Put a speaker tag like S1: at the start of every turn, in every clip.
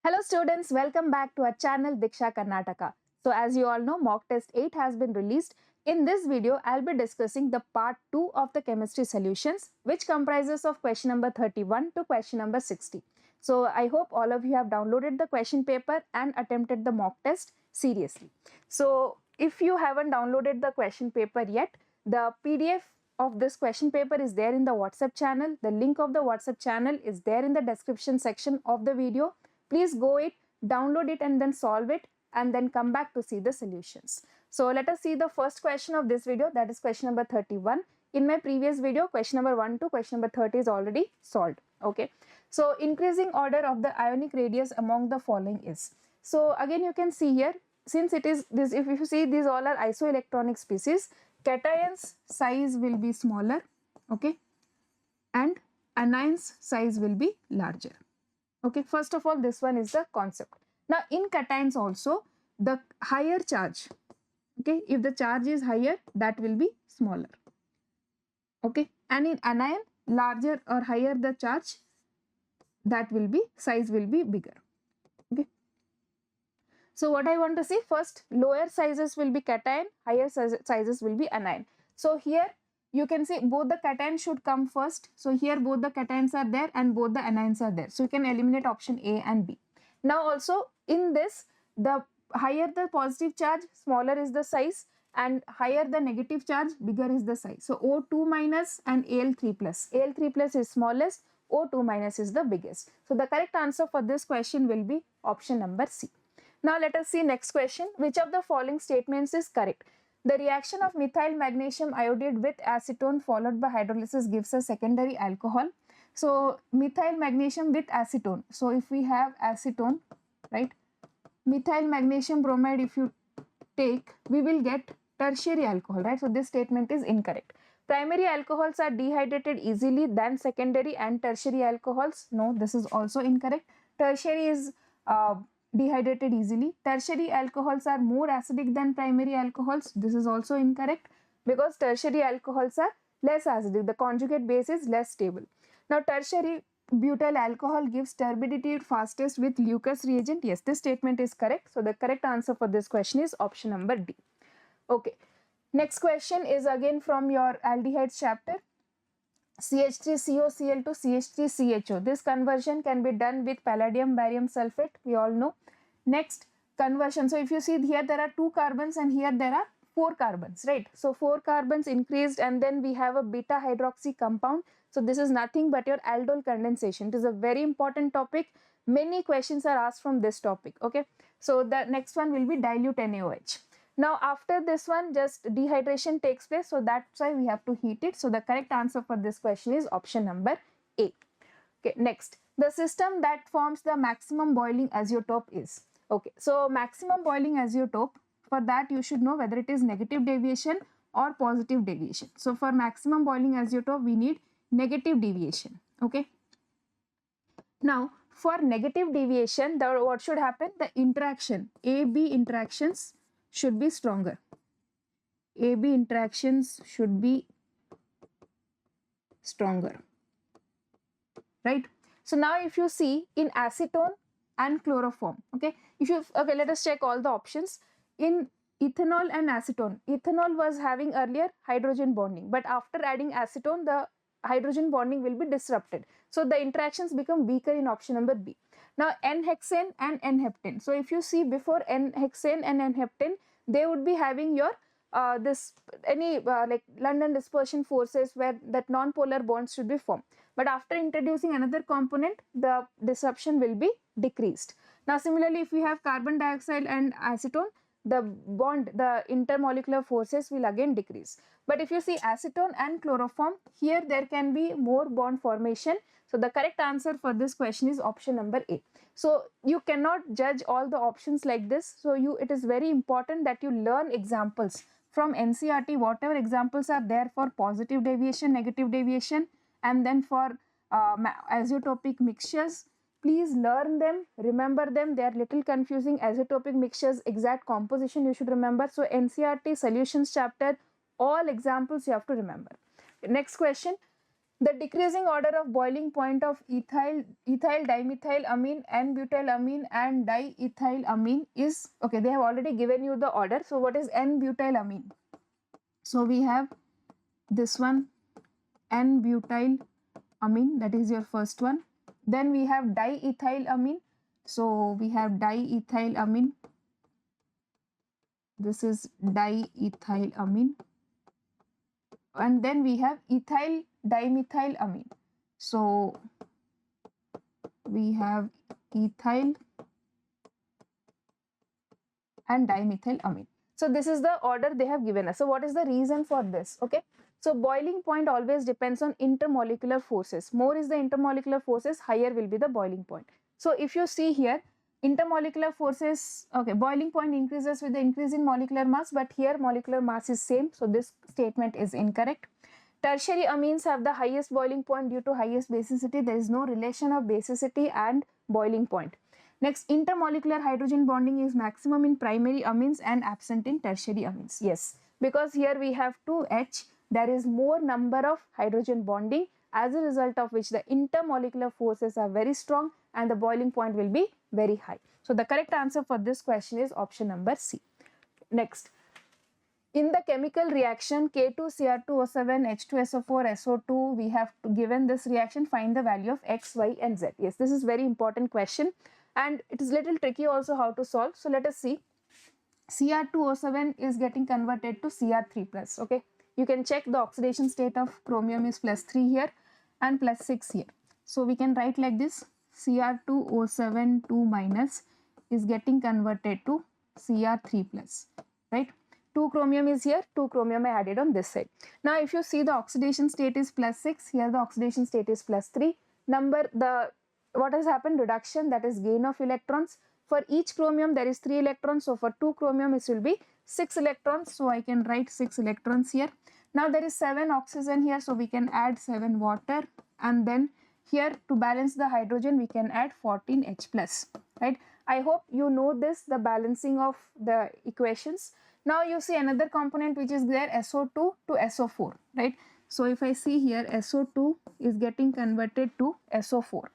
S1: Hello students, welcome back to our channel Diksha Karnataka. So as you all know, mock test 8 has been released. In this video, I'll be discussing the part 2 of the chemistry solutions, which comprises of question number 31 to question number 60. So I hope all of you have downloaded the question paper and attempted the mock test seriously. So if you haven't downloaded the question paper yet, the PDF of this question paper is there in the WhatsApp channel. The link of the WhatsApp channel is there in the description section of the video. Please go it, download it and then solve it and then come back to see the solutions. So let us see the first question of this video, that is question number 31. In my previous video, question number 1 to question number 30 is already solved. Okay. So increasing order of the ionic radius among the following is. So again you can see here, since it is this, if you see these all are isoelectronic species, cations size will be smaller, okay, and anions size will be larger. Okay, first of all, this one is the concept. Now, in cations also, the higher charge, okay, if the charge is higher, that will be smaller. Okay, and in anion, larger or higher the charge, that will be, size will be bigger. Okay. So, what I want to see first, lower sizes will be cation, higher sizes will be anion. So, here you can see both the cations should come first. So here both the cations are there and both the anions are there. So you can eliminate option A and B. Now also in this, the higher the positive charge, smaller is the size, and higher the negative charge, bigger is the size. So O2 minus and Al3 plus. Al3 plus is smallest, O2 minus is the biggest. So the correct answer for this question will be option number C. Now let us see next question. Which of the following statements is correct? The reaction of methyl magnesium iodide with acetone followed by hydrolysis gives a secondary alcohol. So methyl magnesium with acetone. So if we have acetone, right, methyl magnesium bromide if you take, we will get tertiary alcohol, right? So this statement is incorrect. Primary alcohols are dehydrated easily than secondary and tertiary alcohols. No, this is also incorrect. Tertiary is dehydrated easily. Tertiary alcohols are more acidic than primary alcohols. This is also incorrect because tertiary alcohols are less acidic. The conjugate base is less stable. Now tertiary butyl alcohol gives turbidity fastest with Lucas reagent. Yes, this statement is correct. So the correct answer for this question is option number D. Okay. Next question is again from your aldehydes chapter. CH3COCl to CH3CHO. This conversion can be done with palladium barium sulfate, we all know. Next, conversion. So if you see here there are 2 carbons and here there are 4 carbons, right? So 4 carbons increased and then we have a beta hydroxy compound. So this is nothing but your aldol condensation. It is a very important topic. Many questions are asked from this topic, okay? So the next one will be dilute NaOH. Now after this one, just dehydration takes place, so that's why we have to heat it. So the correct answer for this question is option number A. Okay, next, the system that forms the maximum boiling azeotope is. Okay, so maximum boiling azeotope, for that you should know whether it is negative deviation or positive deviation. So for maximum boiling azeotope, we need negative deviation. Okay. Now for negative deviation, what should happen? The interaction, AB interactions should be stronger. AB interactions should be stronger, right? So now if you see in acetone and chloroform, okay, let us check all the options. In ethanol and acetone, ethanol was having earlier hydrogen bonding, but after adding acetone, the hydrogen bonding will be disrupted. So the interactions become weaker in option number B. Now N-hexane and N-heptane. So if you see before N-hexane and N-heptane, they would be having your like London dispersion forces where that non-polar bonds should be formed. But after introducing another component, the disruption will be decreased. Now similarly, if we have carbon dioxide and acetone, the bond, the intermolecular forces will again decrease. But if you see acetone and chloroform, here there can be more bond formation. So the correct answer for this question is option number A. So you cannot judge all the options like this. So it is very important that you learn examples from NCERT, whatever examples are there for positive deviation, negative deviation, and then for azeotopic mixtures. Please learn them, remember them. They are little confusing. Azeotopic mixtures, exact composition you should remember. So NCERT solutions chapter, all examples you have to remember. Next question. The decreasing order of boiling point of ethyl dimethylamine, N-butylamine and diethylamine is, okay, they have already given you the order. So what is N-butylamine? So we have this one, N-butylamine, that is your first one. Then we have diethylamine. So we have diethylamine. This is diethylamine. And then we have ethyl dimethylamine. So we have ethyl and dimethylamine. So this is the order they have given us. So what is the reason for this? Okay. So boiling point always depends on intermolecular forces. More is the intermolecular forces, higher will be the boiling point. So if you see here, intermolecular forces, okay, boiling point increases with the increase in molecular mass, but here molecular mass is same. So this statement is incorrect. Tertiary amines have the highest boiling point due to highest basicity. There is no relation of basicity and boiling point. Next, intermolecular hydrogen bonding is maximum in primary amines and absent in tertiary amines. Yes, because here we have 2H, there is more number of hydrogen bonding, as a result of which the intermolecular forces are very strong and the boiling point will be very high. So the correct answer for this question is option number C. Next, in the chemical reaction K2Cr2O7 H2SO4 SO2, we have given this reaction, find the value of X, Y and Z. Yes, this is very important question and it is little tricky also how to solve. So let us see. Cr2O7 is getting converted to Cr3+. Okay, you can check the oxidation state of chromium is +3 here and +6 here. So we can write like this: Cr2O7 2- is getting converted to Cr3+, right? 2 chromium is here, 2 chromium I added on this side. Now if you see the oxidation state is +6, here the oxidation state is +3. What has happened? Reduction, that is gain of electrons. For each chromium there is 3 electrons, so for 2 chromium it will be 6 electrons, so I can write 6 electrons here. Now there is 7 oxygen here, so we can add 7 water, and then here to balance the hydrogen we can add 14H+, right? I hope you know this, the balancing of the equations. Now you see another component which is there, SO2 to SO4, right? So if I see here, SO2 is getting converted to SO4.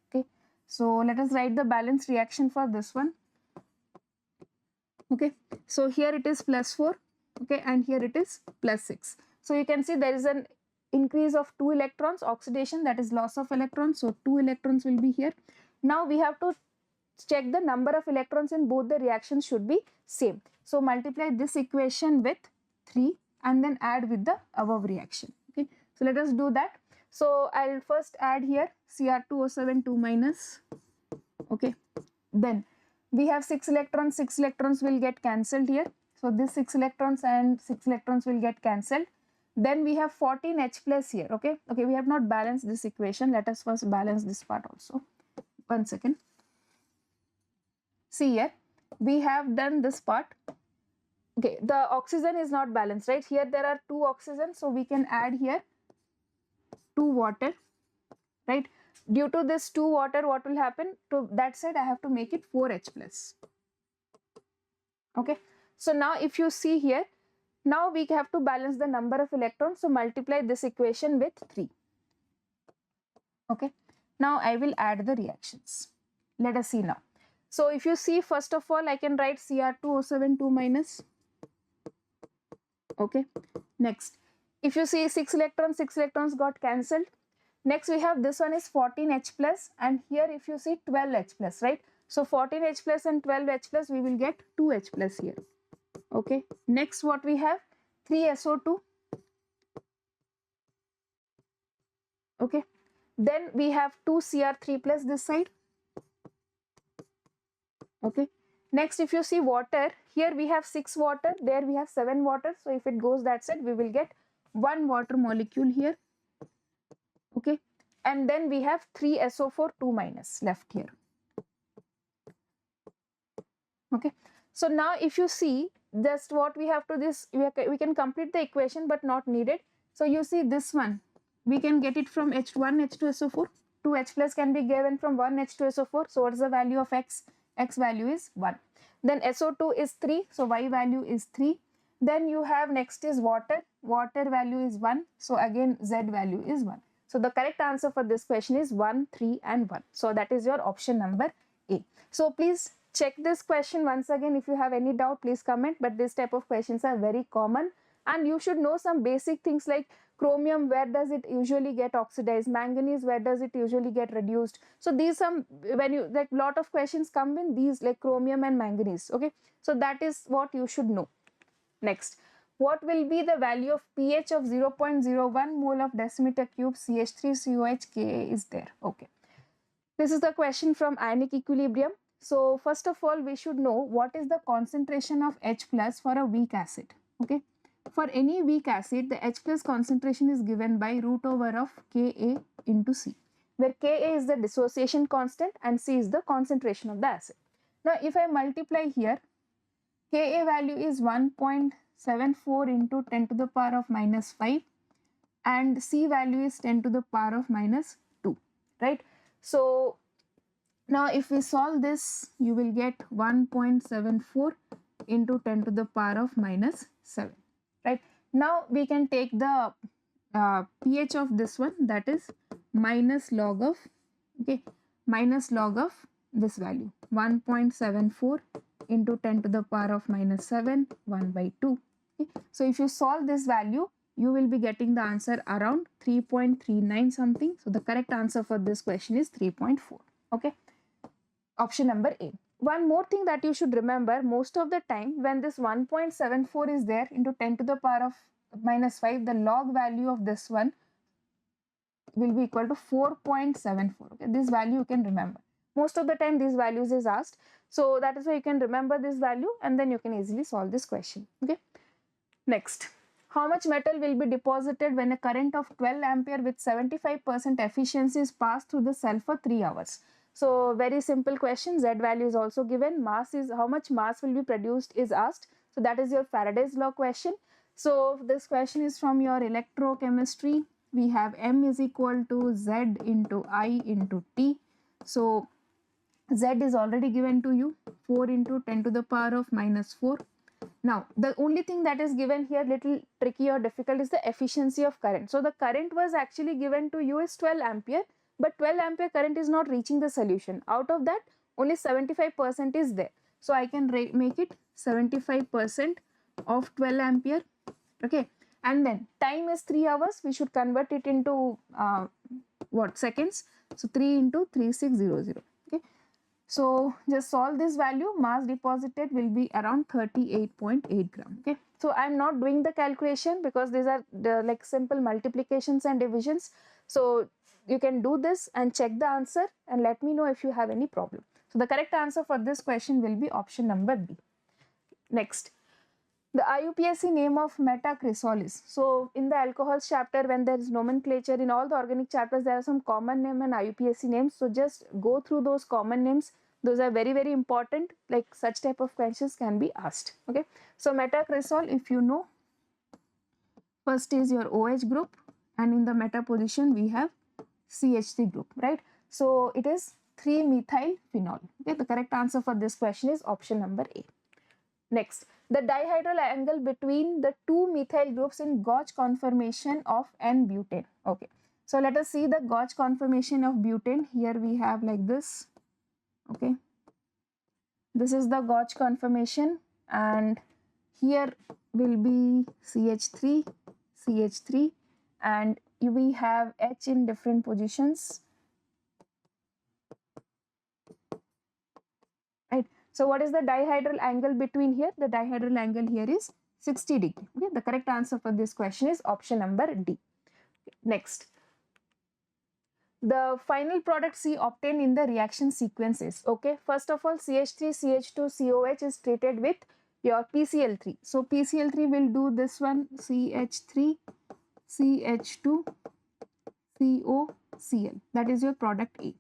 S1: Okay, so let us write the balance reaction for this one. Okay, so here it is +4, okay, and here it is +6. So you can see there is an increase of 2 electrons, oxidation, that is loss of electrons, so 2 electrons will be here. Now we have to check the number of electrons in both the reactions should be same. So multiply this equation with 3 and then add with the above reaction. Okay, so let us do that. So I'll first add here Cr2O7 2-. Okay, then we have 6 electrons, 6 electrons will get cancelled here. So this 6 electrons and 6 electrons will get cancelled. Then we have 14H+ here. Okay, we have not balanced this equation. Let us first balance this part also. One second. See here, we have done this part. Okay, the oxygen is not balanced, right? Here there are 2 oxygens, so we can add here 2 water, right? Due to this 2 water, what will happen? To that side I have to make it 4H+. Okay, so now if you see here, now we have to balance the number of electrons, so multiply this equation with 3. Okay, now I will add the reactions. Let us see now. So if you see, first of all I can write Cr2O7 2-. Okay, next if you see 6 electrons got cancelled. Next we have this one is 14H+, and here if you see 12H+, right? So 14H+ and 12H+, we will get 2H+ here. Okay, next what we have, 3SO2. Okay, then we have 2 Cr3+ this side. Okay, next if you see water, here we have 6 water, there we have 7 water, so if it goes that side we will get 1 water molecule here. Okay, and then we have 3SO4 2- left here. Okay, so now if you see, just what we have to this, we can complete the equation but not needed. So you see this one, we can get it from H1 H2SO4, 2H+ can be given from 1 H2SO4. So what is the value of X? X value is 1. Then SO2 is 3, so Y value is 3. Then you have next is water, water value is 1, so again Z value is 1. So the correct answer for this question is 1, 3 and 1. So that is your option number A. So please check this question once again. If you have any doubt, please comment. But this type of questions are very common, and you should know some basic things like chromium, where does it usually get oxidized, manganese, where does it usually get reduced. So these some, when you like, lot of questions come in these like chromium and manganese. Okay, so that is what you should know. Next, what will be the value of pH of 0.01 mole of decimeter cube CH3COH Ka is there? Okay, this is the question from ionic equilibrium. So first of all, we should know what is the concentration of H plus for a weak acid. Okay, for any weak acid, the H plus concentration is given by root over of Ka into C, where Ka is the dissociation constant and C is the concentration of the acid. Now, if I multiply here, Ka value is 1.74 into 10 to the power of minus 5 and C value is 10 to the power of minus 2, right? So now if we solve this, you will get 1.74 into 10 to the power of minus 7, right? Now we can take the pH of this one, that is minus log of, okay, minus log of this value, 1.74 into 10 to the power of minus 7, 1 by 2. Okay. So if you solve this value, you will be getting the answer around 3.39 something. So the correct answer for this question is 3.4. Okay, option number A. One more thing that you should remember, most of the time when this 1.74 is there into 10 to the power of minus 5, the log value of this one will be equal to 4.74. Okay, this value you can remember. Most of the time these values is asked. So that is why you can remember this value and then you can easily solve this question. Okay. Next, how much metal will be deposited when a current of 12 ampere with 75% efficiency is passed through the cell for 3 hours? So very simple question. Z value is also given. Mass is, how much mass will be produced is asked. So that is your Faraday's law question. So this question is from your electrochemistry. We have M is equal to Z into I into T. So Z is already given to you, 4 into 10 to the power of minus 4. Now, the only thing that is given here, little tricky or difficult, is the efficiency of current. So the current was actually given to you is 12 ampere, but 12 ampere current is not reaching the solution. Out of that, only 75% is there. So I can make it 75% of 12 ampere. Okay, and then time is 3 hours. We should convert it into what, seconds? So 3 into 3600. Okay, so just solve this value. Mass deposited will be around 38.8 gram. Okay, so I'm not doing the calculation because these are like simple multiplications and divisions. So you can do this and check the answer and let me know if you have any problem. So the correct answer for this question will be option number B. Next, the IUPAC name of metacrysolis. So in the alcohols chapter, when there is nomenclature, in all the organic chapters there are some common name and IUPAC names. So just go through those common names. Those are very, very important. Like such type of questions can be asked. Okay. So metacrysol, if you know, first is your OH group and in the meta position we have CH3 group, right? So it is 3-methyl phenol. Okay. The correct answer for this question is option number A. Next, the dihedral angle between the two methyl groups in gauge conformation of N-butane. Okay, so let us see the gauge conformation of butane. Here we have like this. Okay, this is the gauge conformation and here will be CH3, CH3 and we have H in different positions. Right. So what is the dihedral angle between here? The dihedral angle here is 60 degree. Okay. The correct answer for this question is option number D. Next, the final product C obtained in the reaction sequences. Okay. First of all, CH3, CH2, COH is treated with your PCl3. So PCl3 will do this one, CH3, CH2, COCl. That is your product A.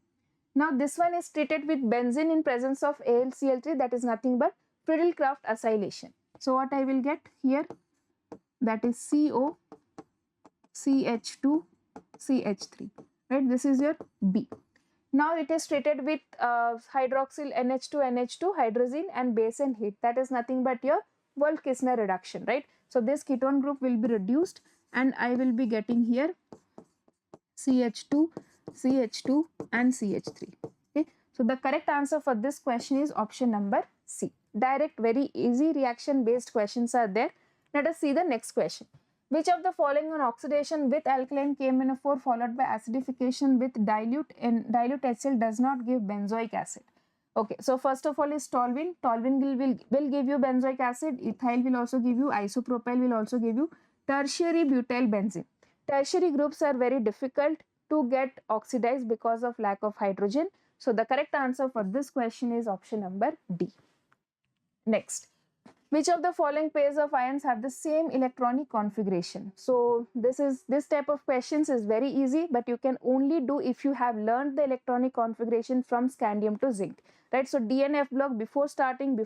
S1: Now this one is treated with benzene in presence of AlCl3, that is nothing but Friedel-Crafts acylation. So what I will get here, that is CO, CH2, CH3, right? This is your B. Now it is treated with hydroxyl NH2, NH2, hydrazine and base and heat. That is nothing but your Wolff-Kissner reduction, right? So this ketone group will be reduced and I will be getting here CH2, CH2 and CH3. Okay, so the correct answer for this question is option number C. Direct, very easy reaction based questions are there. Let us see the next question. Which of the following on oxidation with alkaline KMnO4 followed by acidification with dilute HCl does not give benzoic acid? Okay, so first of all is toluene. Toluene will give you benzoic acid. Ethyl will also give you. Isopropyl will also give you. Tertiary butyl benzene. Tertiary groups are very difficult to get oxidized because of lack of hydrogen. So the correct answer for this question is option number D. Next, which of the following pairs of ions have the same electronic configuration? So this type of questions is very easy, but you can only do if you have learned the electronic configuration from scandium to zinc, right? So DNF block, before starting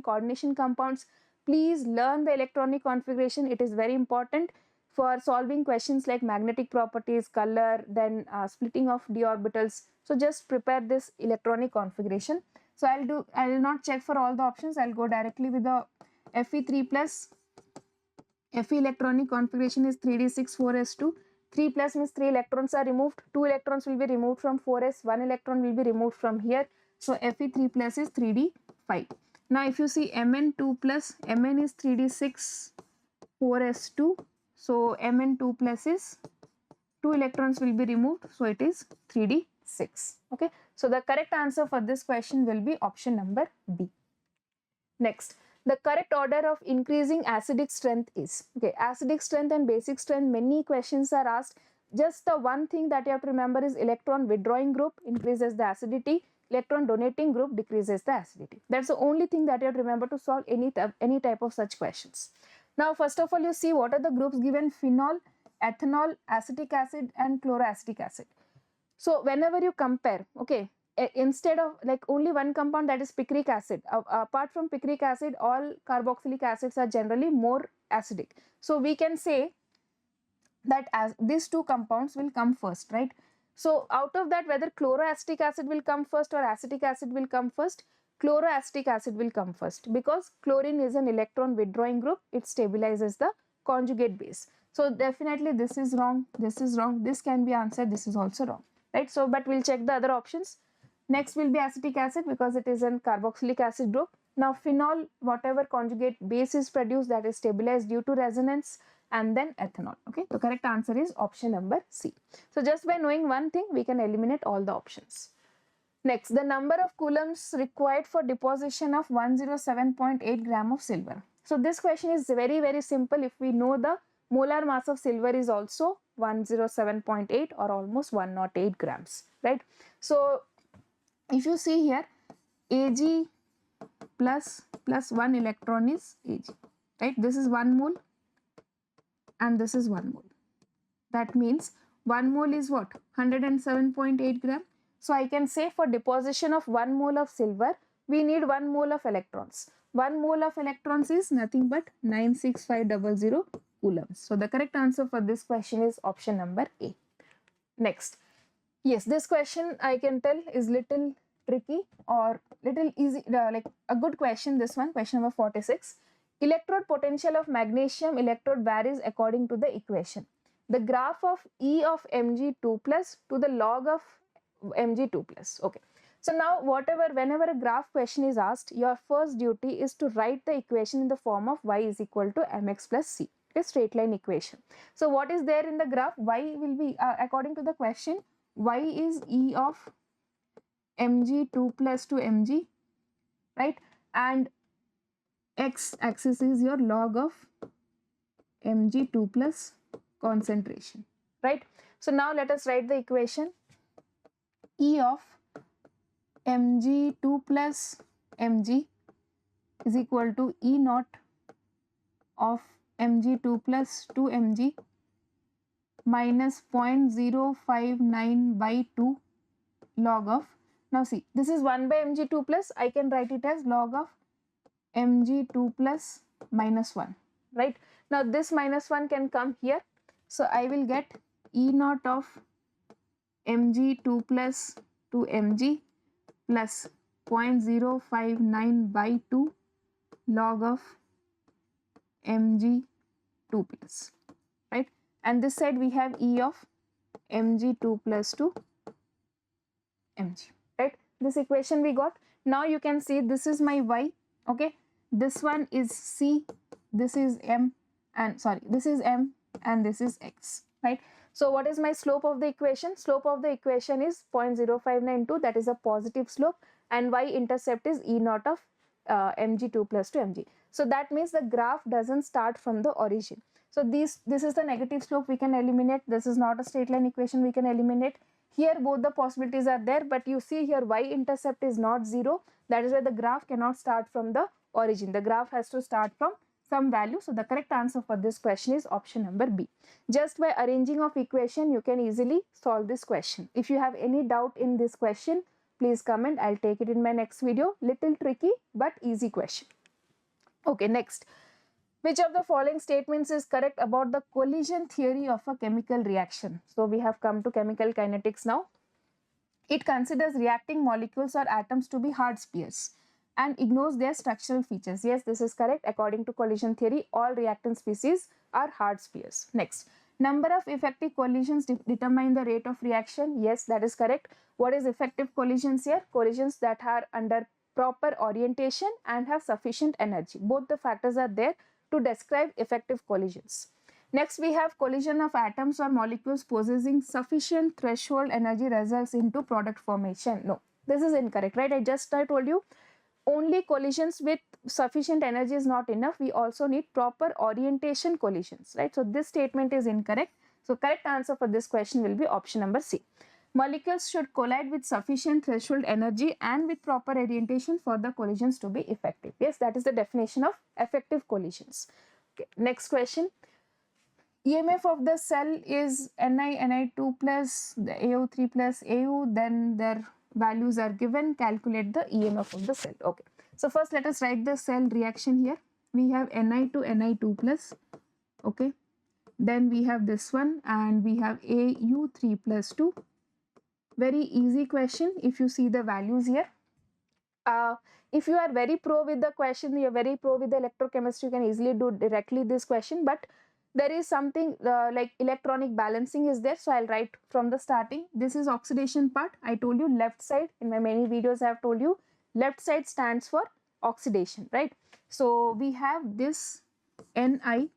S1: coordination compounds, please learn the electronic configuration. It is very important for solving questions like magnetic properties, color, then splitting of d orbitals. So just prepare this electronic configuration. So I will not check for all the options. I'll go directly with the Fe3 plus. Fe electronic configuration is 3d6 4s2. 3 plus means 3 electrons are removed. 2 electrons will be removed from 4s. 1 electron will be removed from here. So Fe3 plus is 3d5. Now if you see Mn2 plus, Mn is 3d6 4s2. So Mn2 plus is 2 electrons will be removed. So it is 3d6. Okay. So the correct answer for this question will be option number B. Next, the correct order of increasing acidic strength is, okay, acidic strength and basic strength, many questions are asked. Just the one thing that you have to remember is electron withdrawing group increases the acidity, electron donating group decreases the acidity. That's the only thing that you have to remember to solve any type of such questions. Now, first of all, you see what are the groups given: phenol, ethanol, acetic acid and chloroacetic acid. So whenever you compare, okay, instead of like only one compound, that is picric acid, apart from picric acid, all carboxylic acids are generally more acidic. So we can say that as these two compounds will come first, right? So out of that, whether chloroacetic acid will come first or acetic acid will come first, chloroacetic acid will come first, because chlorine is an electron withdrawing group. It stabilizes the conjugate base. So definitely this is wrong, this is wrong, this can be answered, this is also wrong, right? So but we'll check the other options. Next will be acetic acid, because it is an carboxylic acid group. Now phenol, whatever conjugate base is produced, that is stabilized due to resonance, and then ethanol. Okay, the correct answer is option number C. So just by knowing one thing, we can eliminate all the options. Next, the number of coulombs required for deposition of 107.8 gram of silver. So this question is very, very simple. If we know the molar mass of silver is also 107.8 or almost 108 grams, right? So if you see here, Ag plus 1 electron is Ag, right? This is 1 mole and this is 1 mole. That means 1 mole is what? 107.8 gram. So I can say for deposition of 1 mole of silver, we need 1 mole of electrons. 1 mole of electrons is nothing but 96500 coulombs. So the correct answer for this question is option number A. Next. Yes, this question I can tell is little tricky or little easy, like a good question. This one, question number 46. Electrode potential of magnesium electrode varies according to the equation. The graph of E of Mg2 plus to the log of Mg2 plus. Okay. So now whenever a graph question is asked, your first duty is to write the equation in the form of y is equal to mx plus c, a straight line equation. So what is there in the graph? Y will be, according to the question, y is E of Mg2 plus to Mg, right? And x axis is your log of Mg2 plus concentration, right? So now let us write the equation. E of Mg2 plus Mg is equal to E naught of Mg2 plus 2 Mg minus 0.059 by 2 log of, now see, this is 1 by Mg2 plus, I can write it as log of Mg2 plus minus 1, right? Now this minus 1 can come here. So I will get E naught of Mg2 plus 2 Mg plus 0.059 by 2 log of Mg2 plus, right? And this side we have E of Mg2 plus 2 Mg, right? This equation we got. Now you can see this is my Y, okay? This one is C, this is M, and sorry, this is M and this is X, right? So what is my slope of the equation? Slope of the equation is 0.0592, that is a positive slope, and Y-intercept is E naught of Mg2 plus 2 Mg. So that means the graph doesn't start from the origin. So this is the negative slope, we can eliminate. This is not a straight line equation, we can eliminate. Here both the possibilities are there, but you see here Y-intercept is not 0. That is why the graph cannot start from the origin. The graph has to start from some value. So the correct answer for this question is option number B. Just by arranging of equation, you can easily solve this question. If you have any doubt in this question, please comment. I'll take it in my next video. Little tricky, but easy question. Okay, next. Which of the following statements is correct about the collision theory of a chemical reaction? So we have come to chemical kinetics now. It considers reacting molecules or atoms to be hard spheres and ignores their structural features. Yes, this is correct. According to collision theory, all reactant species are hard spheres. Next, number of effective collisions determine the rate of reaction. Yes, that is correct. What is effective collisions here? Collisions that are under proper orientation and have sufficient energy. Both the factors are there to describe effective collisions. Next, we have collision of atoms or molecules possessing sufficient threshold energy results into product formation. No, this is incorrect, right? I told you only collisions with sufficient energy is not enough. We also need proper orientation collisions, right? So this statement is incorrect. So correct answer for this question will be option number C. Molecules should collide with sufficient threshold energy and with proper orientation for the collisions to be effective. Yes, that is the definition of effective collisions. Okay, next question. EMF of the cell is Ni2 plus the AO3 plus AU, then their values are given. Calculate the EMF of the cell. Okay, so first let us write the cell reaction here. We have Ni to Ni2 plus, okay, then we have this one and we have AU3 plus 2. Very easy question if you see the values here. If you are very pro with the question, you are very pro with the electrochemistry, you can easily do directly this question, but there is something like electronic balancing is there, so I'll write from the starting. This is oxidation part. I told you left side, in my many videos I have told you left side stands for oxidation, right? So we have this Ni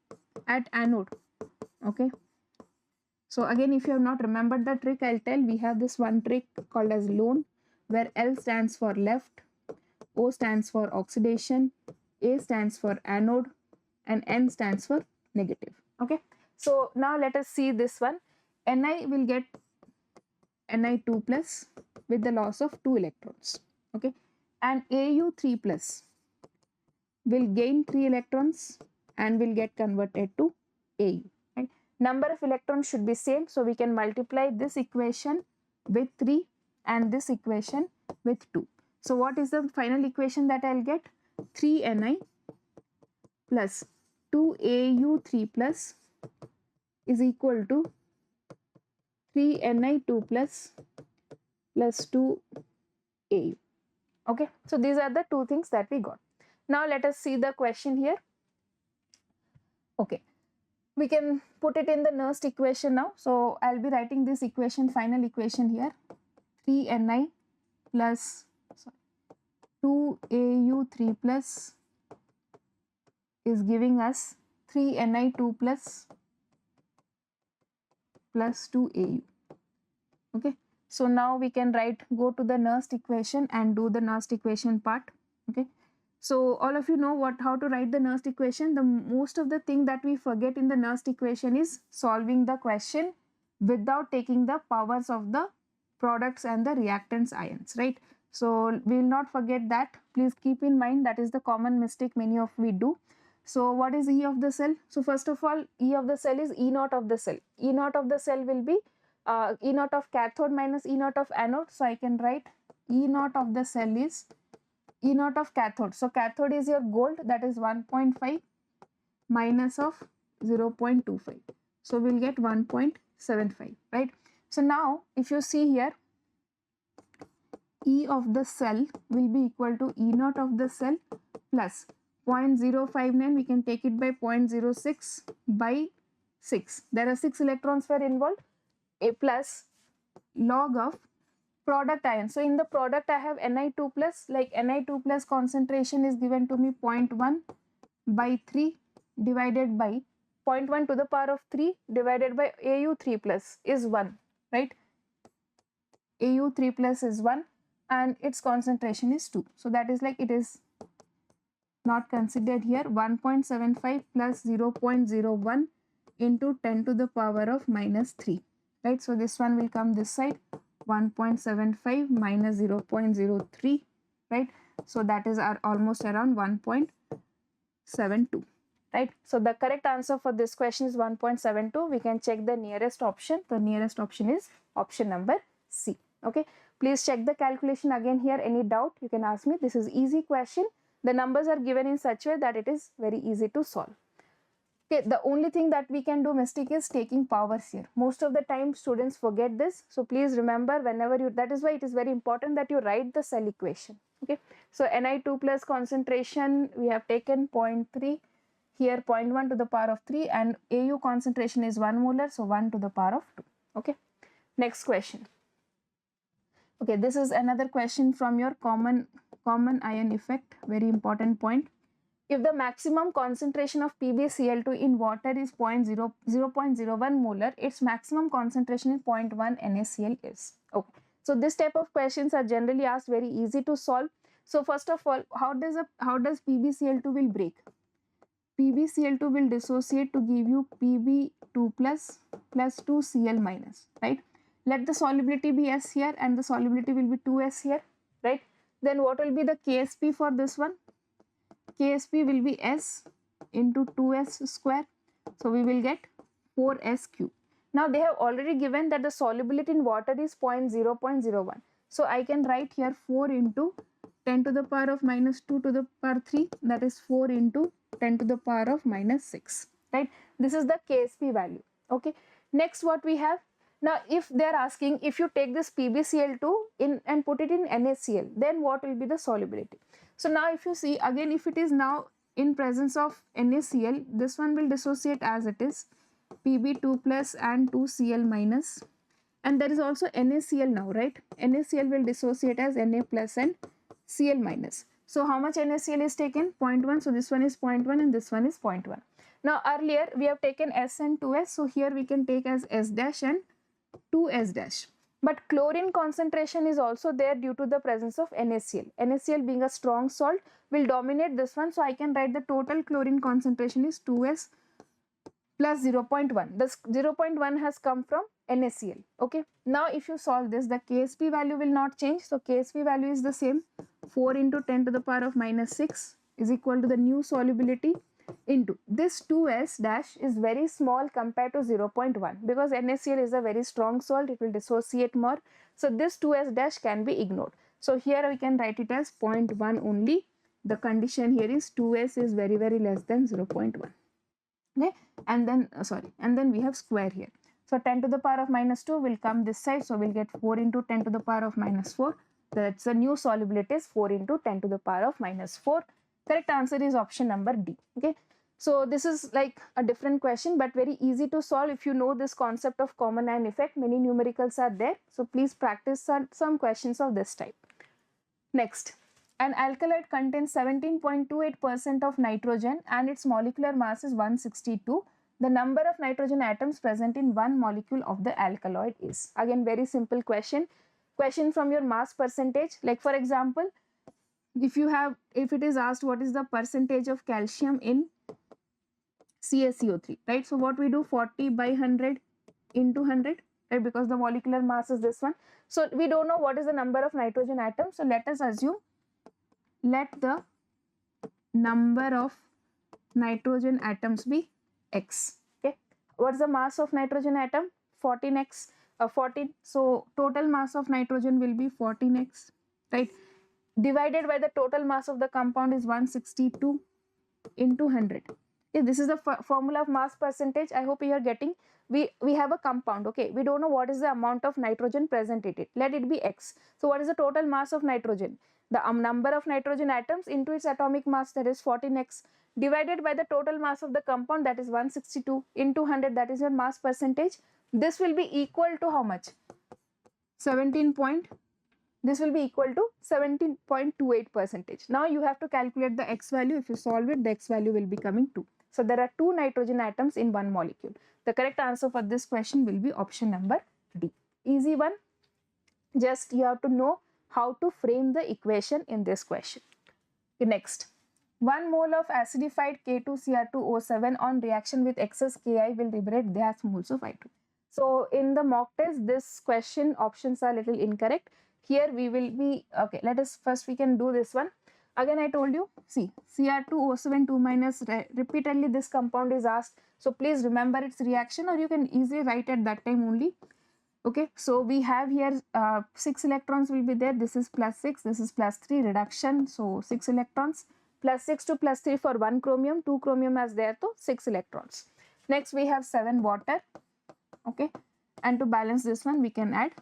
S1: at anode, okay. So again, if you have not remembered the trick, I'll tell. We have this one trick called as lone, where L stands for left, O stands for oxidation, A stands for anode, and N stands for negative. Okay. So now let us see this one. Ni will get Ni2 plus with the loss of 2 electrons. Okay. And Au3 plus will gain 3 electrons and will get converted to Au. Right? Number of electrons should be same, so we can multiply this equation with 3 and this equation with 2. So what is the final equation that I'll get? 3Ni plus 2Au3 plus is equal to 3Ni2 plus 2Au. Okay, so these are the two things that we got. Now let us see the question here. Okay, we can put it in the Nernst equation now. So I'll be writing this equation, final equation here. 3Ni plus 2Au3 plus is giving us 3Ni2 plus 2Au. Okay, so now we can go to the Nernst equation and do the Nernst equation part. Okay, so all of you know how to write the Nernst equation. The most of the thing that we forget in the Nernst equation is solving the question without taking the powers of the products and the reactants ions, right? So we will not forget that. Please keep in mind that is the common mistake many of we do. So what is E of the cell? So first of all, E of the cell is E naught of the cell. E naught of the cell will be E naught of cathode minus E naught of anode. So I can write E naught of the cell is E naught of cathode. So cathode is your gold, that is 1.5 minus of 0.25. So we'll get 1.75, right? So now if you see here, E of the cell will be equal to E naught of the cell plus 0.059, we can take it by 0.06 by 6. There are 6 electrons were involved. A plus log of product ion. So in the product I have Ni2 plus, like Ni2 plus concentration is given to me 0.1 by 3 divided by 0.1 to the power of 3 divided by Au3 plus is 1, right? Au3 plus is 1 and its concentration is 2. So that is like it is not considered here. 1.75 plus 0.01 into 10 to the power of minus 3, right? So this one will come this side, 1.75 minus 0.03, right? So that is our almost around 1.72, right? So the correct answer for this question is 1.72. We can check the nearest option. The nearest option is option number C. Okay, please check the calculation again here. Any doubt you can ask me. This is easy question. The numbers are given in such a way that it is very easy to solve. Okay, the only thing that we can do mistake is taking powers here. Most of the time students forget this. So please remember whenever you, that is why it is very important that you write the cell equation. Okay, so Ni2 plus concentration we have taken 0.3, here 0.1 to the power of 3 and Au concentration is 1 molar, so 1 to the power of 2. Okay, next question. Okay, this is another question from your common ion effect, very important point. If the maximum concentration of PbCl2 in water is 0.01 molar, its maximum concentration in 0.1 NaCl is. Okay, so this type of questions are generally asked, very easy to solve. So first of all, how does PbCl2 will break? PbCl2 will dissociate to give you Pb2 plus 2Cl minus, right? Let the solubility be S here and the solubility will be 2S here, right? Then what will be the Ksp for this one? Ksp will be S into 2S square. So we will get 4S cube. Now they have already given that the solubility in water is 0.01. So I can write here 4 into 10 to the power of minus 2 to the power 3, that is 4 into 10 to the power of minus 6, right? This is the Ksp value. Okay, next what we have, now if they are asking if you take this PbCl2 in and put it in NaCl, then what will be the solubility? So now if you see again, if it is now in presence of NaCl, this one will dissociate as it is Pb2 plus and 2Cl minus, and there is also NaCl now, right? NaCl will dissociate as Na plus and Cl minus. So how much NaCl is taken? 0.1. So this one is 0.1 and this one is 0.1. Now earlier we have taken S and 2S. So here we can take as S dash and 2S dash. But chlorine concentration is also there due to the presence of NaCl. NaCl being a strong salt will dominate this one. So I can write the total chlorine concentration is 2S plus 0.1. This 0.1 has come from NaCl. Okay. Now if you solve this, the Ksp value will not change. So Ksp value is the same. 4 into 10 to the power of minus 6 is equal to the new solubility into this 2S dash is very small compared to 0.1 because NaCl is a very strong salt, it will dissociate more. So this 2S dash can be ignored. So here we can write it as 0.1 only. The condition here is 2S is very less than 0.1. Okay, and then we have square here. So 10 to the power of minus 2 will come this side. So we'll get 4 into 10 to the power of minus 4. That's the new solubility is 4 into 10 to the power of minus 4. Correct answer is option number D. Okay, so this is like a different question but very easy to solve if you know this concept of common ion effect. Many numericals are there, so please practice some questions of this type. Next, an alkaloid contains 17.28% of nitrogen and its molecular mass is 162. The number of nitrogen atoms present in one molecule of the alkaloid is. Again, very simple question from your mass percentage. Like for example, if it is asked what is the percentage of calcium in CaCO3, right? So what we do, 40 by 100 into 100, right? Because the molecular mass is this one. So we don't know what is the number of nitrogen atoms. So let us assume, let the number of nitrogen atoms be X. Okay. What's the mass of nitrogen atom? 14X. 14. So total mass of nitrogen will be 14X, right? Divided by the total mass of the compound is 162 into 100. Okay, this is the formula of mass percentage. I hope you are getting. We have a compound. Okay, we don't know what is the amount of nitrogen present in it. Let it be X. So what is the total mass of nitrogen? The number of nitrogen atoms into its atomic mass, that is 14X, divided by the total mass of the compound, that is 162, into 100, that is your mass percentage. this will be equal to how much? 17 point, this will be equal to 17.28 percentage. Now you have to calculate the x value. If you solve it, the x value will be coming 2. So there are 2 nitrogen atoms in one molecule. The correct answer for this question will be option number D. Easy one. Just you have to know how to frame the equation in this question. Next, 1 mole of acidified K2Cr2O7 on reaction with excess Ki will liberate dash moles of I2. So in the mock test, this question options are little incorrect. Here we will be, okay, let us first we can do this one. Again I told you, see, Cr2O7 2 minus, repeatedly this compound is asked. So please remember its reaction, or you can easily write at that time only. Okay, so we have here 6 electrons will be there. This is plus 6, this is plus 3, reduction. So 6 electrons, plus 6 to plus 3 for 1 chromium, 2 chromium as there, so 6 electrons. Next we have 7 water. Okay, and to balance this one we can add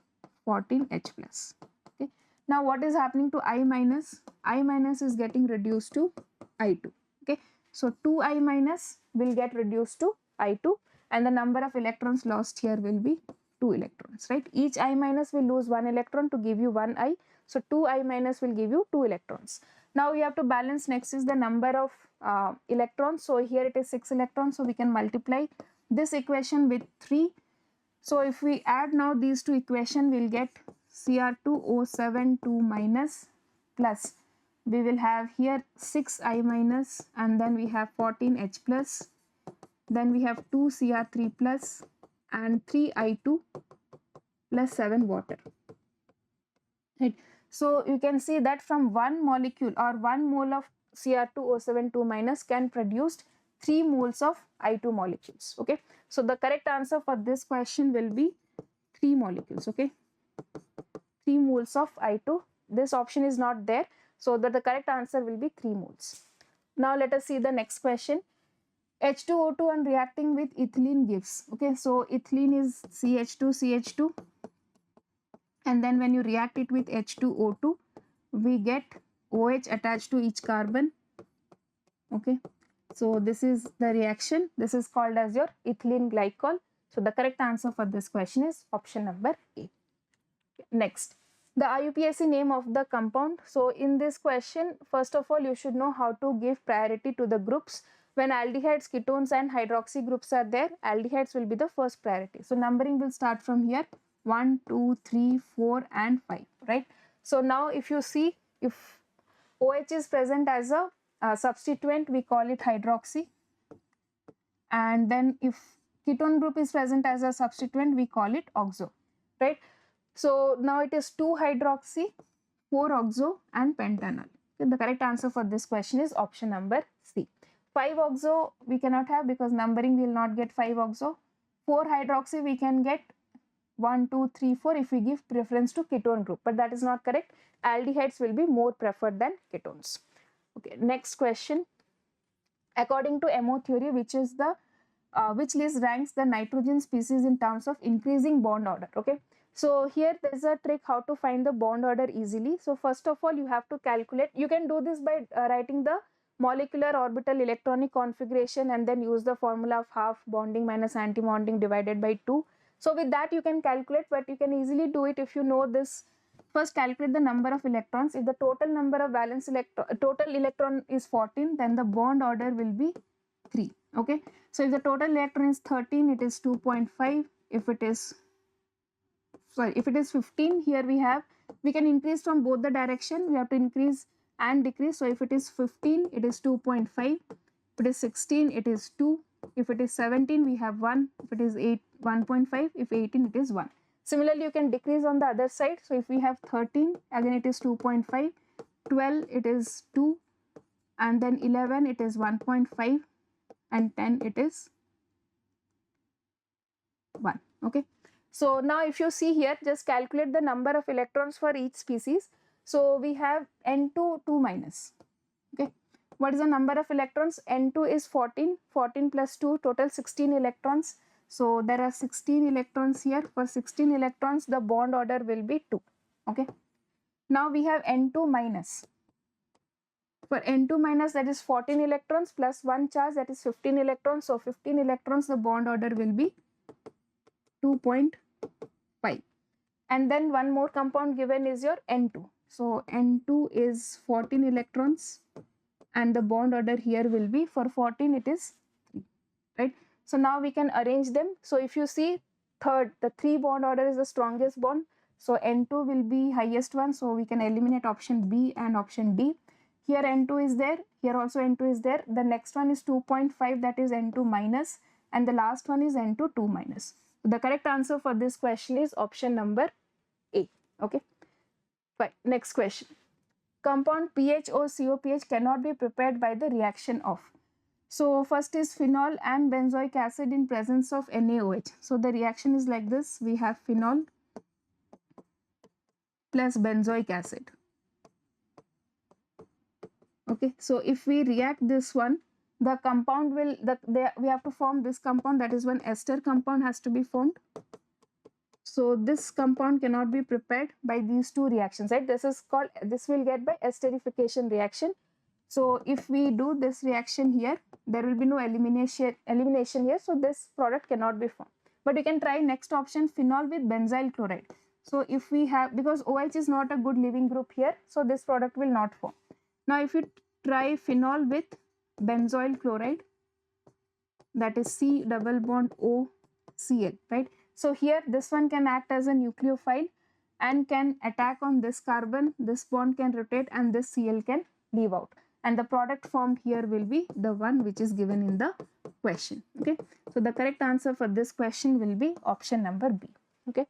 S1: 14 H plus. Okay, now what is happening to I minus? I minus is getting reduced to I2. Okay, so 2I minus will get reduced to I2, and the number of electrons lost here will be 2 electrons, right? Each I minus will lose 1 electron to give you 1 I. So 2I minus will give you 2 electrons. Now we have to balance. Next is the number of electrons. So here it is 6 electrons. So we can multiply this equation with 3. So if we add now these two equations, we'll get Cr2O7 2 minus plus. We will have here 6I minus, and then we have 14H plus. Then we have 2 Cr3 plus and 3I2 plus 7 water. Right. So you can see that from one molecule or 1 mole of Cr2O7 2 minus can produce 3 moles of I2 molecules. Okay. So the correct answer for this question will be 3 molecules. Okay. 3 moles of I2. This option is not there. So that the correct answer will be 3 moles. Now let us see the next question. H2O2 on reacting with ethylene gives. Okay, so ethylene is CH2, and then when you react it with H2O2, we get OH attached to each carbon. Okay, so this is the reaction. This is called as your ethylene glycol. So the correct answer for this question is option number A. Next, the IUPAC name of the compound. So in this question, first of all, you should know how to give priority to the groups. When aldehydes, ketones and hydroxy groups are there, aldehydes will be the first priority. So numbering will start from here, 1, 2, 3, 4 and 5, right? So now if you see, if OH is present as a substituent, we call it hydroxy. And then if ketone group is present as a substituent, we call it oxo, right? So now it is 2 hydroxy, 4 oxo and pentanol. Okay, the correct answer for this question is option number C. 5 oxo we cannot have because numbering will not get 5 oxo. 4 hydroxy we can get 1, 2, 3, 4 if we give preference to ketone group, but that is not correct. Aldehydes will be more preferred than ketones. Okay, next question. According to MO theory, which is the which list ranks the nitrogen species in terms of increasing bond order? Okay, so here there is a trick how to find the bond order easily. So first of all, you have to calculate. You can do this by writing the molecular orbital electronic configuration and then use the formula of half bonding minus anti-bonding divided by 2. So with that you can calculate, but you can easily do it if you know this. First calculate the number of electrons. If the total number of valence total electron is 14, then the bond order will be 3. Okay, so if the total electron is 13, it is 2.5. If it is 15, here we can increase from both the direction. We have to increase and decrease. So if it is 15, it is 2.5. If it is 16, it is 2. If it is 17, we have 1. If it is 8, 1.5. If 18, it is 1. Similarly, you can decrease on the other side. So if we have 13, again it is 2.5. 12, it is 2. And then 11, it is 1.5. And 10, it is 1. Okay. So now if you see here, just calculate the number of electrons for each species. So we have N2 2 minus. Okay. What is the number of electrons? N2 is 14. 14 plus 2, total 16 electrons. So there are 16 electrons here. For 16 electrons, the bond order will be 2. Okay. Now we have N2 minus. For N2 minus, that is 14 electrons plus 1 charge, that is 15 electrons. So 15 electrons, the bond order will be 2.5. And then one more compound given is your N2. So N2 is 14 electrons, and the bond order here will be, for 14 it is 3, right? So now we can arrange them. So if you see third, the 3 bond order is the strongest bond. So N2 will be highest one. So we can eliminate option B and option D. Here N2 is there. Here also N2 is there. The next one is 2.5, that is N2 minus. And the last one is N2 2 minus. The correct answer for this question is option number A. Okay. Fine. Next question. Compound PHO-COPH cannot be prepared by the reaction of. So first is phenol and benzoic acid in presence of NaOH. So the reaction is like this. We have phenol plus benzoic acid. Okay, so if we react this one, the compound will, we have to form this compound, that is one ester compound has to be formed. So this compound cannot be prepared by these two reactions, right? This is called, this will get by esterification reaction. So if we do this reaction here, there will be no elimination here. So this product cannot be formed. But you can try next option, phenol with benzyl chloride. So if we have, because OH is not a good leaving group here, so this product will not form. Now if you try phenol with benzoyl chloride, that is C double bond O Cl, right? So here this one can act as a nucleophile and can attack on this carbon, this bond can rotate and this Cl can leave out. And the product formed here will be the one which is given in the question. Okay, so the correct answer for this question will be option number B. Okay,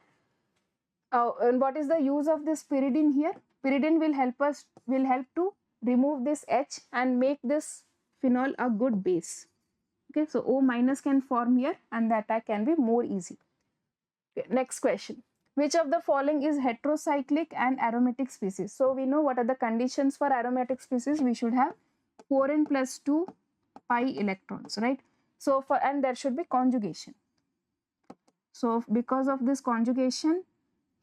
S1: and what is the use of this pyridine here? Pyridine will help to remove this H and make this phenol a good base. Okay, so O minus can form here and the attack can be more easy. Okay, next question. Which of the following is heterocyclic and aromatic species? So we know what are the conditions for aromatic species. We should have 4n plus 2 pi electrons, right? So and there should be conjugation. So because of this conjugation,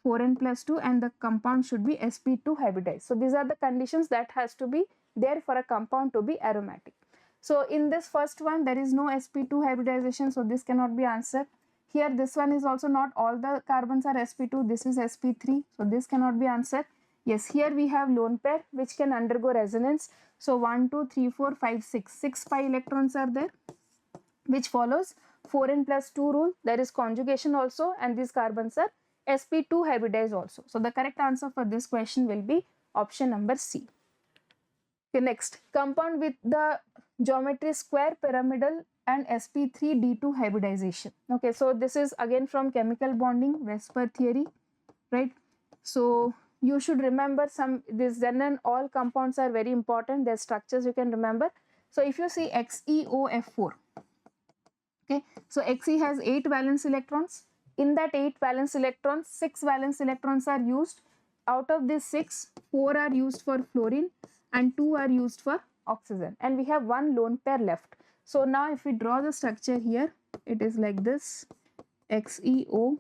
S1: 4n plus 2 and the compound should be sp2 hybridized. So these are the conditions that has to be there for a compound to be aromatic. So in this first one, there is no sp2 hybridization, so this cannot be answered. Here this one is also not all the carbons are sp2, this is sp3, so this cannot be answered. Yes, here we have lone pair which can undergo resonance. So 1, 2, 3, 4, 5, 6, 6 pi electrons are there, which follows 4n plus 2 rule. There is conjugation also and these carbons are sp2 hybridized also. So the correct answer for this question will be option number C. Okay, next, compound with the geometry square pyramidal and sp3d2 hybridization. Okay, so this is again from chemical bonding, Vesper theory, right? So you should remember this Zen and all compounds are very important. Their structures you can remember. So if you see XeOF4, okay, so Xe has 8 valence electrons. In that 8 valence electrons, 6 valence electrons are used. Out of these 6, 4 are used for fluorine and 2 are used for oxygen. And we have one lone pair left. So now if we draw the structure here, it is like this, XeOF4.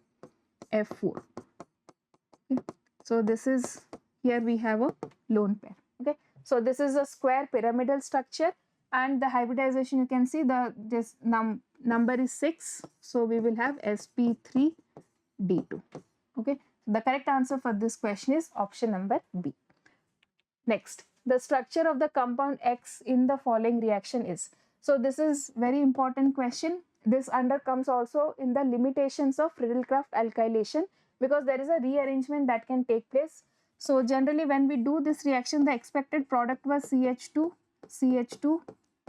S1: Okay. So this is, here we have a lone pair. Okay. So this is a square pyramidal structure and the hybridization you can see this number is 6. So we will have sp3d2. Okay. The correct answer for this question is option number B. Next, the structure of the compound X in the following reaction is. So this is very important question. This comes also in the limitations of Friedel-Crafts alkylation because there is a rearrangement that can take place. So generally when we do this reaction, the expected product was CH2, CH2,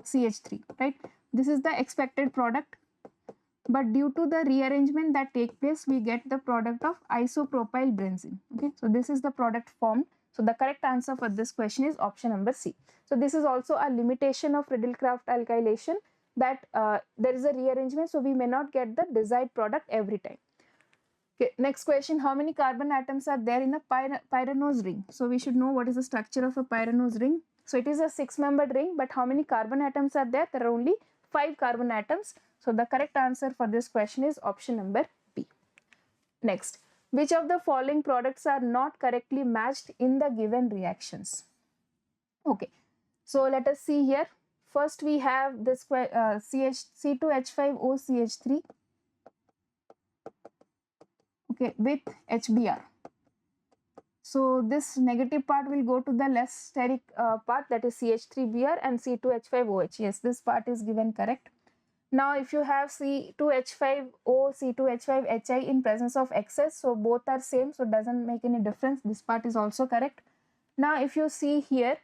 S1: CH3, right? This is the expected product. But due to the rearrangement that take place, we get the product of isopropyl benzene. Okay, so this is the product formed. So the correct answer for this question is option number C. So this is also a limitation of Friedel-Crafts alkylation that there is a rearrangement, so we may not get the desired product every time. Okay, next question, how many carbon atoms are there in a pyranose ring? So we should know what is the structure of a pyranose ring. So it is a 6-membered ring, but how many carbon atoms are there? There are only 5 carbon atoms. So the correct answer for this question is option number B. Next, which of the following products are not correctly matched in the given reactions? Okay, so let us see here. First we have this C2H5OCH3 okay, with HBr. So this negative part will go to the less steric part, that is CH3Br and C2H5OH. Yes, this part is given correct. Now if you have C2H5O, C2H5Hi in presence of excess, so both are same, so doesn't make any difference. This part is also correct. Now if you see here,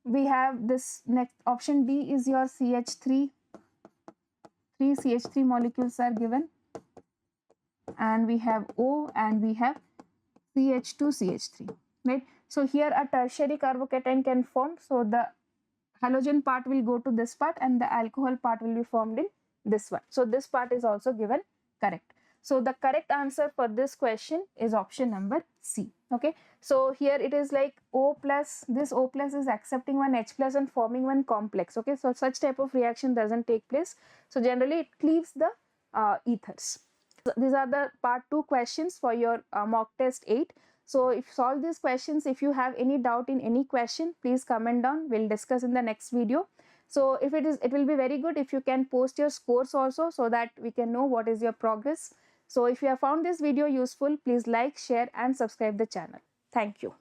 S1: we have this next option D is your CH3. 3 CH3 molecules are given, and we have O and we have CH2CH3, right? So here a tertiary carbocation can form, so the halogen part will go to this part and the alcohol part will be formed in this one. So this part is also given correct. So the correct answer for this question is option number C. Okay, so here it is like O plus, this O plus is accepting one H plus and forming one complex. Okay, so such type of reaction doesn't take place. So generally it cleaves the ethers. So these are the part 2 questions for your mock test 8. So if you solve these questions, if you have any doubt in any question, please comment down. We'll discuss in the next video. So if it will be very good if you can post your scores also, so that we can know what is your progress. So if you have found this video useful, please like, share and subscribe the channel. Thank you.